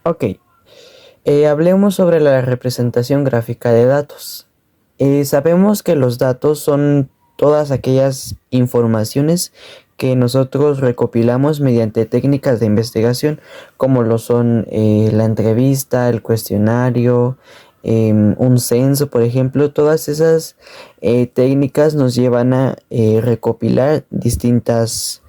Ok, hablemos sobre la representación gráfica de datos. Sabemos que los datos son todas aquellas informaciones que nosotros recopilamos mediante técnicas de investigación, como lo son la entrevista, el cuestionario, un censo, por ejemplo. Todas esas técnicas nos llevan a recopilar distintas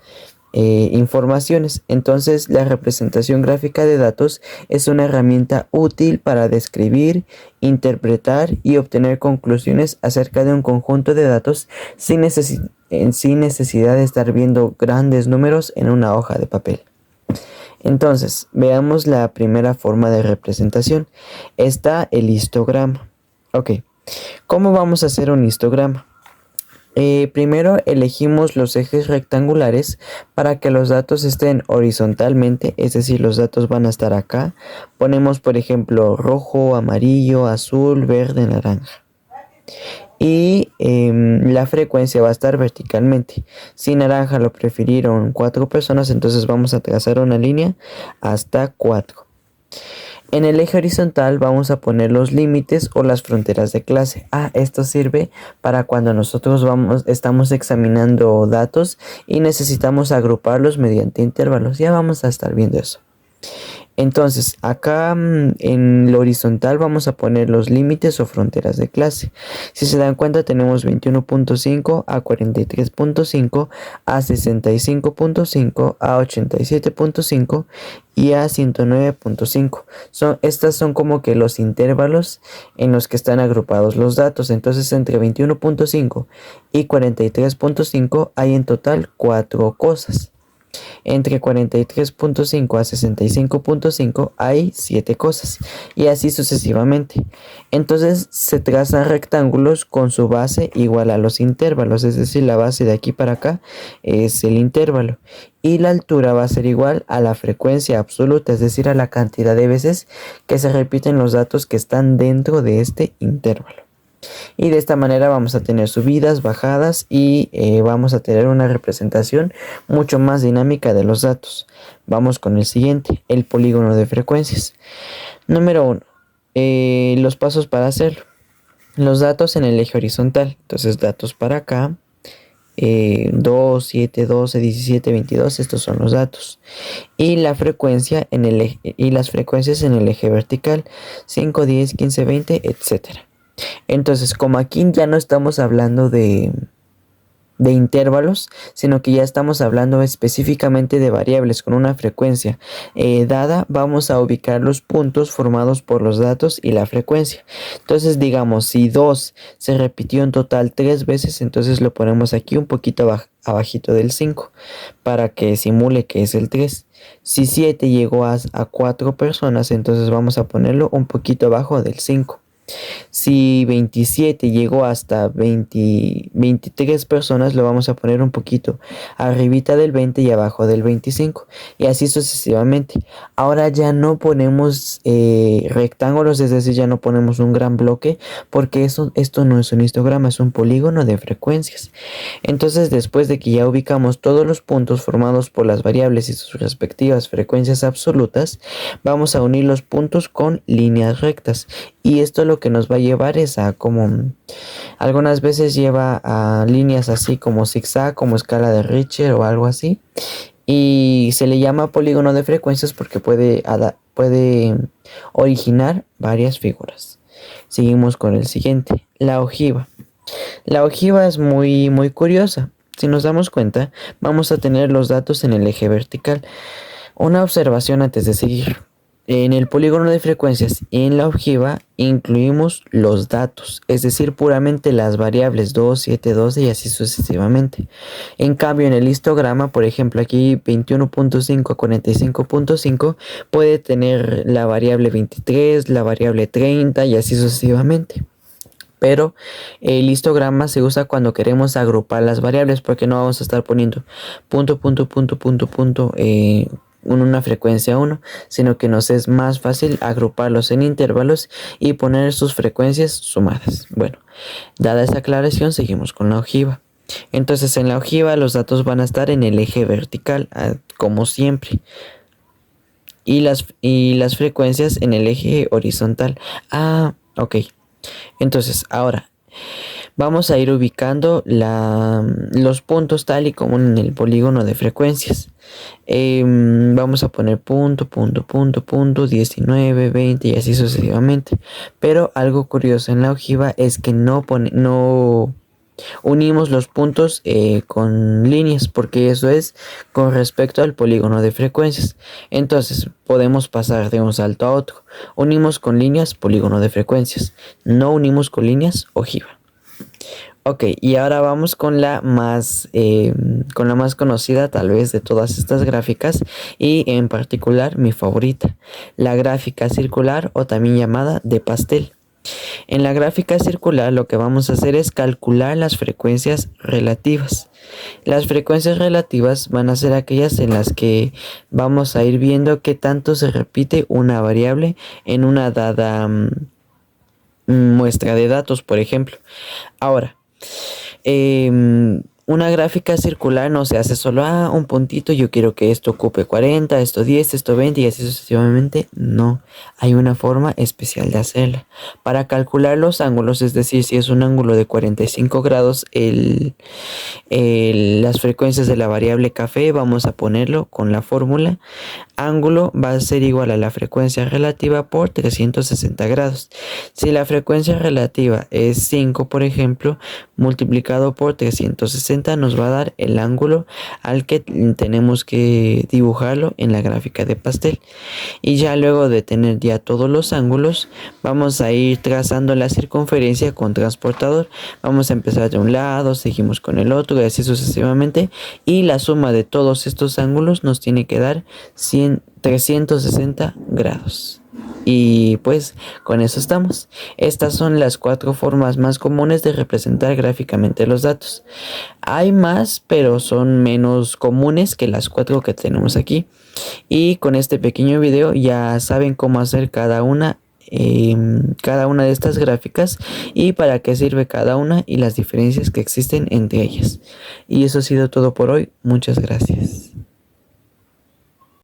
informaciones. Entonces, la representación gráfica de datos es una herramienta útil para describir, interpretar y obtener conclusiones acerca de un conjunto de datos sin necesidad de estar viendo grandes números en una hoja de papel. Entonces, veamos la primera forma de representación. Está el histograma. Ok, ¿cómo vamos a hacer un histograma? Primero elegimos los ejes rectangulares para que los datos estén horizontalmente, es decir, los datos van a estar acá. Ponemos, por ejemplo, rojo, amarillo, azul, verde, naranja. Y la frecuencia va a estar verticalmente. Si naranja lo prefirieron 4 personas, entonces vamos a trazar una línea hasta 4. En el eje horizontal vamos a poner los límites o las fronteras de clase. Esto sirve para cuando nosotros estamos examinando datos y necesitamos agruparlos mediante intervalos. Ya vamos a estar viendo eso. Entonces, acá en lo horizontal vamos a poner los límites o fronteras de clase. Si se dan cuenta, tenemos 21.5 a 43.5 a 65.5 a 87.5 y a 109.5. Estas son como que los intervalos en los que están agrupados los datos. Entonces, entre 21.5 y 43.5 hay en total 4 cosas. Entre 43.5 a 65.5 hay 7 cosas y así sucesivamente. Entonces se trazan rectángulos con su base igual a los intervalos, es decir, la base de aquí para acá es el intervalo y la altura va a ser igual a la frecuencia absoluta, es decir, a la cantidad de veces que se repiten los datos que están dentro de este intervalo. Y de esta manera vamos a tener subidas, bajadas y vamos a tener una representación mucho más dinámica de los datos. Vamos con el siguiente, el polígono de frecuencias. Número 1. Los pasos para hacerlo. Los datos en el eje horizontal. Entonces datos para acá. 2, 7, 12, 17, 22, estos son los datos. Y la frecuencia en el eje, y las frecuencias en el eje vertical. 5, 10, 15, 20, etcétera. Entonces, como aquí ya no estamos hablando de intervalos, sino que ya estamos hablando específicamente de variables con una frecuencia dada, vamos a ubicar los puntos formados por los datos y la frecuencia. Entonces, digamos, si 2 se repitió en total 3 veces, entonces lo ponemos aquí un poquito abajito del 5 para que simule que es el 3. Si 7 llegó a 4 personas, entonces vamos a ponerlo un poquito abajo del 5. Si 27 llegó hasta 23 personas, lo vamos a poner un poquito arribita del 20 y abajo del 25. Y así sucesivamente. Ahora ya no ponemos rectángulos, es decir, ya no ponemos un gran bloque, porque esto no es un histograma, es un polígono de frecuencias. Entonces, después de que ya ubicamos todos los puntos formados por las variables y sus respectivas frecuencias absolutas, vamos a unir los puntos con líneas rectas. Y esto lo que nos va a llevar es a como algunas veces lleva a líneas así como zigzag, como escala de Richter o algo así. Y se le llama polígono de frecuencias porque puede originar varias figuras. Seguimos con el siguiente, la ojiva. La ojiva es muy curiosa. Si nos damos cuenta, vamos a tener los datos en el eje vertical. Una observación antes de seguir. En el polígono de frecuencias y en la ojiva incluimos los datos, es decir, puramente las variables 2, 7, 12 y así sucesivamente. En cambio, en el histograma, por ejemplo, aquí 21.5 a 45.5 puede tener la variable 23, la variable 30 y así sucesivamente. Pero el histograma se usa cuando queremos agrupar las variables porque no vamos a estar poniendo punto en una frecuencia 1, sino que nos es más fácil agruparlos en intervalos y poner sus frecuencias sumadas. Bueno, dada esa aclaración, seguimos con la ojiva. Entonces en la ojiva los datos van a estar en el eje vertical, como siempre. y las frecuencias en el eje horizontal. Ah, ok. Entonces, ahora vamos a ir ubicando los puntos tal y como en el polígono de frecuencias. Vamos a poner punto, punto, punto, punto, 19, 20 y así sucesivamente. Pero algo curioso en la ojiva es que no unimos los puntos con líneas, porque eso es con respecto al polígono de frecuencias. Entonces podemos pasar de un salto a otro. Unimos con líneas polígono de frecuencias. No unimos con líneas ojiva. Ok, y ahora vamos con la más conocida tal vez de todas estas gráficas y en particular mi favorita, la gráfica circular o también llamada de pastel. En la gráfica circular lo que vamos a hacer es calcular las frecuencias relativas. Las frecuencias relativas van a ser aquellas en las que vamos a ir viendo qué tanto se repite una variable en una dada muestra de datos, por ejemplo. Ahora, una gráfica circular no se hace solo un puntito, yo quiero que esto ocupe 40, esto 10, esto 20 y así sucesivamente. No, hay una forma especial de hacerla. Para calcular los ángulos, es decir, si es un ángulo de 45 grados, las frecuencias de la variable café, vamos a ponerlo con la fórmula. Ángulo va a ser igual a la frecuencia relativa por 360 grados. Si la frecuencia relativa es 5, por ejemplo, multiplicado por 360 nos va a dar el ángulo al que tenemos que dibujarlo en la gráfica de pastel. Y ya luego de tener ya todos los ángulos, vamos a ir trazando la circunferencia con transportador. Vamos a empezar de un lado, seguimos con el otro y así sucesivamente. Y la suma de todos estos ángulos nos tiene que dar 360 grados. Y pues con eso estamos. Estas son las 4 formas más comunes de representar gráficamente los datos. Hay más, pero son menos comunes que las 4 que tenemos aquí. Y con este pequeño video ya saben cómo hacer cada una de estas gráficas y para qué sirve cada una y las diferencias que existen entre ellas. Y eso ha sido todo por hoy. Muchas gracias.